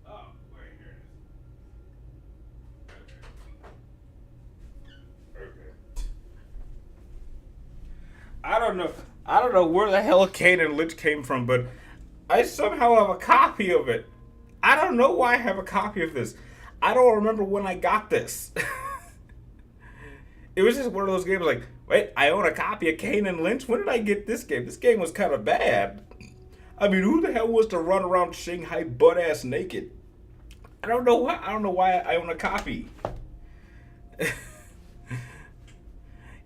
Oh, wait, here it is. Okay. I don't know where the hell Kane and Lynch came from, but I somehow have a copy of it. I don't know why I have a copy of this. I don't remember when I got this. It was just one of those games like, wait, I own a copy of Kane and Lynch? When did I get this game? This game was kind of bad. I mean, who the hell wants to run around Shanghai butt ass naked? I don't know why. I don't know why I own a copy.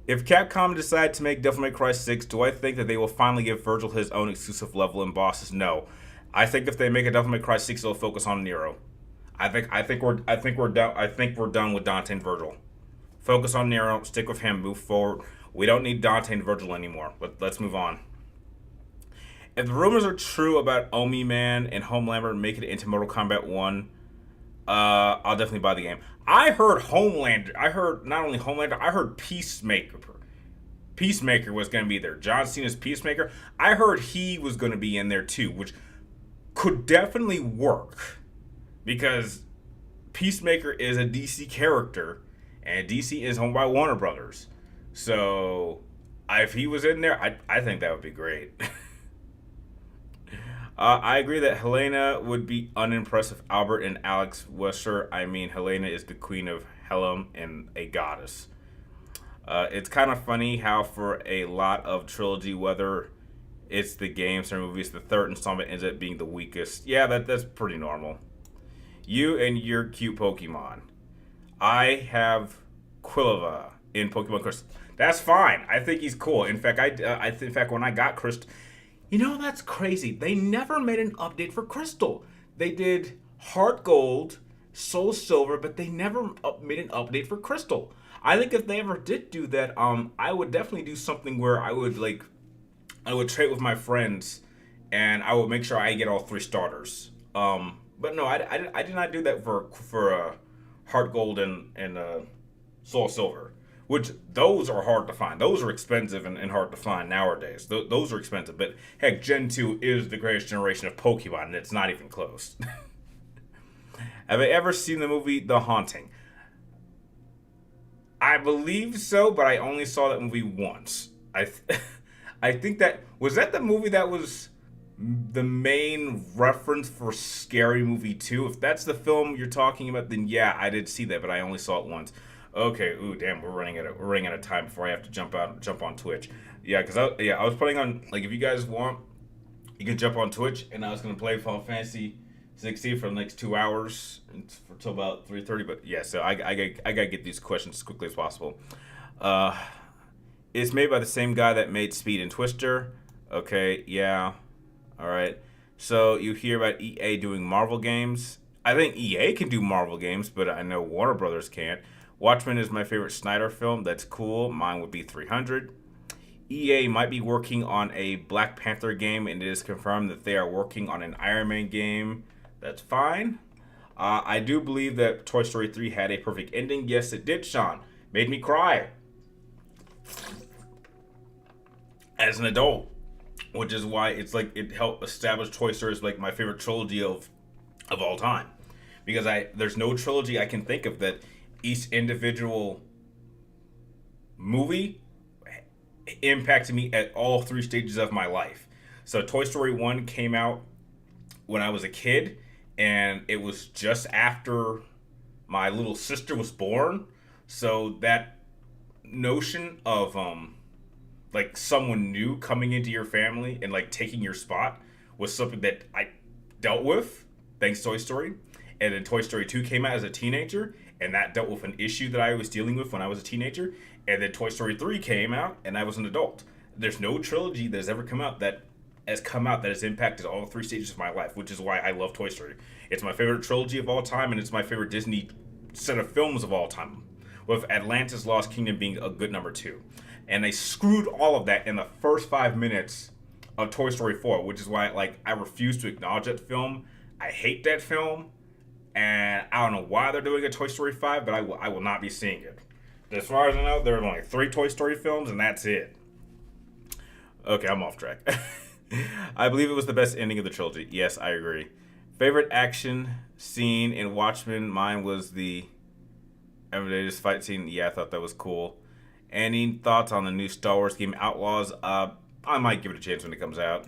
If Capcom decide to make Devil May Cry 6, do I think that they will finally give Virgil his own exclusive level and bosses? No. I think if they make a Devil May Cry 6, they'll focus on Nero. I think we're done with Dante and Virgil. Focus on Nero, stick with him, move forward. We don't need Dante and Virgil anymore. Let's move on. If the rumors are true about Omi Man and Homelander making it into Mortal Kombat 1, I'll definitely buy the game. I heard Homelander. I heard not only Homelander, I heard Peacemaker. Peacemaker was going to be there. John Cena's Peacemaker. I heard he was going to be in there too, which could definitely work because Peacemaker is a DC character and DC is owned by Warner Brothers. So if he was in there, I think that would be great. I agree that Helena would be unimpressive. Albert and Alex Wesser. I mean, Helena is the queen of Helm and a goddess. It's kind of funny how for a lot of trilogy, whether it's the games or movies, the third installment ends up being the weakest. Yeah, that's pretty normal. You and your cute Pokemon. I have Quilava in Pokemon Crystal. That's fine. I think he's cool. In fact, in fact, when I got Crystal, you know that's crazy. They never made an update for Crystal. They did Heart Gold, Soul Silver, but they never made an update for Crystal. I think if they ever did do that, I would definitely do something where I would trade with my friends, and I would make sure I get all three starters. But no, I did not do that for Heart Gold and Soul Silver, which those are hard to find. Those are expensive and hard to find nowadays. Those are expensive. But heck, Gen 2 is the greatest generation of Pokemon, and it's not even close. Have I ever seen the movie The Haunting? I believe so, but I only saw that movie once. I think that was that the movie that was the main reference for Scary Movie 2. If that's the film you're talking about, then yeah, I did see that, but I only saw it once. Okay, ooh, damn, we're running out of time before I have to jump on Twitch. Yeah, I was planning on, like, if you guys want, you can jump on Twitch, and I was gonna play Final Fantasy 16 for the next 2 hours until about 3:30. But yeah, so I gotta get these questions as quickly as possible. Uh, it's made by the same guy that made Speed and Twister. Okay, yeah, all right. So you hear about EA doing Marvel games. I think EA can do Marvel games, but I know Warner Brothers can't. Watchmen is my favorite Snyder film. That's cool. Mine would be 300. EA might be working on a Black Panther game, and it is confirmed that they are working on an Iron Man game. That's fine. I do believe that Toy Story 3 had a perfect ending. Yes, it did, Sean. Made me cry as an adult, which is why it's like it helped establish Toy Story as like my favorite trilogy of all time. Because there's no trilogy I can think of that each individual movie impacted me at all three stages of my life. So Toy Story 1 came out when I was a kid, and it was just after my little sister was born. So that notion of like someone new coming into your family and like taking your spot was something that I dealt with thanks to Toy Story. And then Toy Story 2 came out as a teenager, and that dealt with an issue that I was dealing with when I was a teenager. And then Toy Story 3 came out, and I was an adult. There's no trilogy that has ever come out that has impacted all three stages of my life, which is why I love Toy Story. It's my favorite trilogy of all time, and it's my favorite Disney set of films of all time, with Atlantis Lost Kingdom being a good number 2. And they screwed all of that in the first 5 minutes of Toy Story 4, which is why I refuse to acknowledge that film. I hate that film, and I don't know why they're doing a Toy Story 5, but I will not be seeing it. As far as I know, there are only 3 Toy Story films, and that's it. Okay, I'm off track. I believe it was the best ending of the trilogy. Yes, I agree. Favorite action scene in Watchmen? Mine was the Everyday's fight scene. Yeah, I thought that was cool. Any thoughts on the new Star Wars game Outlaws? I might give it a chance when it comes out.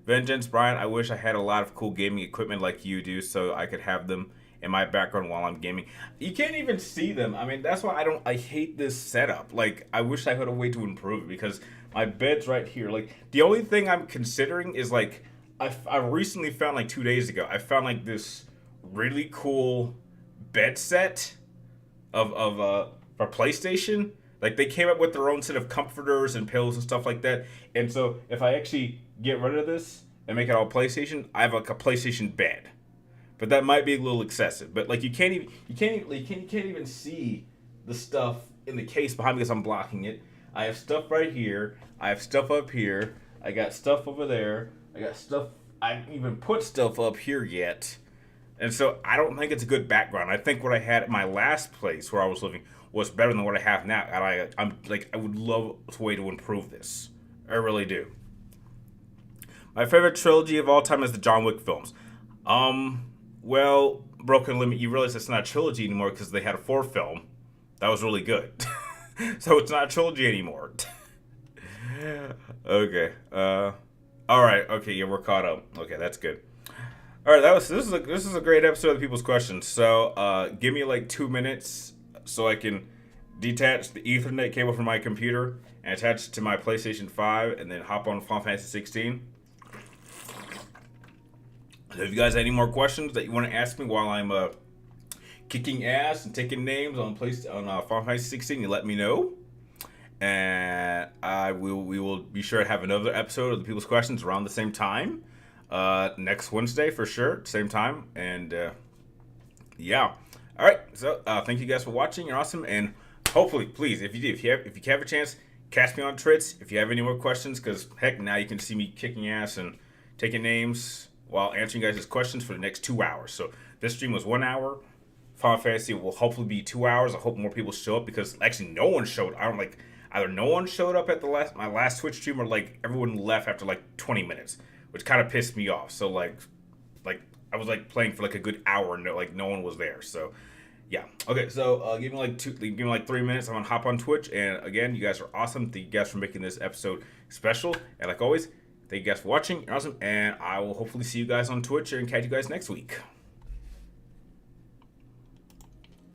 Vengeance, Brian, I wish I had a lot of cool gaming equipment like you do so I could have them in my background while I'm gaming. You can't even see them. I mean, that's why I hate this setup. Like, I wish I had a way to improve it because my bed's right here. Like, the only thing I'm considering is like, I recently found like 2 days ago, I found like this really cool bed set for PlayStation. Like, they came up with their own set of comforters and pillows and stuff like that. And so if I actually get rid of this and make it all PlayStation, I have like a PlayStation bed. But that might be a little excessive. But like you can't even see the stuff in the case behind me because I'm blocking it. I have stuff right here. I have stuff up here. I got stuff over there. I got stuff. I haven't even put stuff up here yet. And so I don't think it's a good background. I think what I had at my last place where I was living was better than what I have now. And I would love a way to improve this. I really do. My favorite trilogy of all time is the John Wick films. Well, Broken Limit, you realize it's not a trilogy anymore because they had a 4th film. That was really good. So it's not a trilogy anymore. Okay. All right. Okay. Yeah, we're caught up. Okay, that's good. All right. This is a great episode of People's Questions. So, give me like 2 minutes so I can detach the Ethernet cable from my computer and attach it to my PlayStation 5, and then hop on Final Fantasy 16. So if you guys have any more questions that you want to ask me while I'm kicking ass and taking names on Final Fantasy 16, you let me know. And we will be sure to have another episode of the People's Questions around the same time. Next Wednesday for sure, same time. And yeah. All right. So thank you guys for watching. You're awesome. And hopefully, please, if you have a chance, catch me on Twitch if you have any more questions. Because heck, now you can see me kicking ass and taking names while answering guys' questions for the next 2 hours. So this stream was 1 hour. Final Fantasy will hopefully be 2 hours. I hope more people show up because actually no one showed. Either no one showed up at my last Twitch stream or like everyone left after like 20 minutes, which kind of pissed me off. So like I was like playing for like a good hour and no one was there. So Yeah. Okay. So give me like 3 minutes. I'm gonna hop on Twitch, and again, you guys are awesome. Thank you guys for making this episode special. And like always, thank you guys for watching. You're awesome, and I will hopefully see you guys on Twitch and catch you guys next week.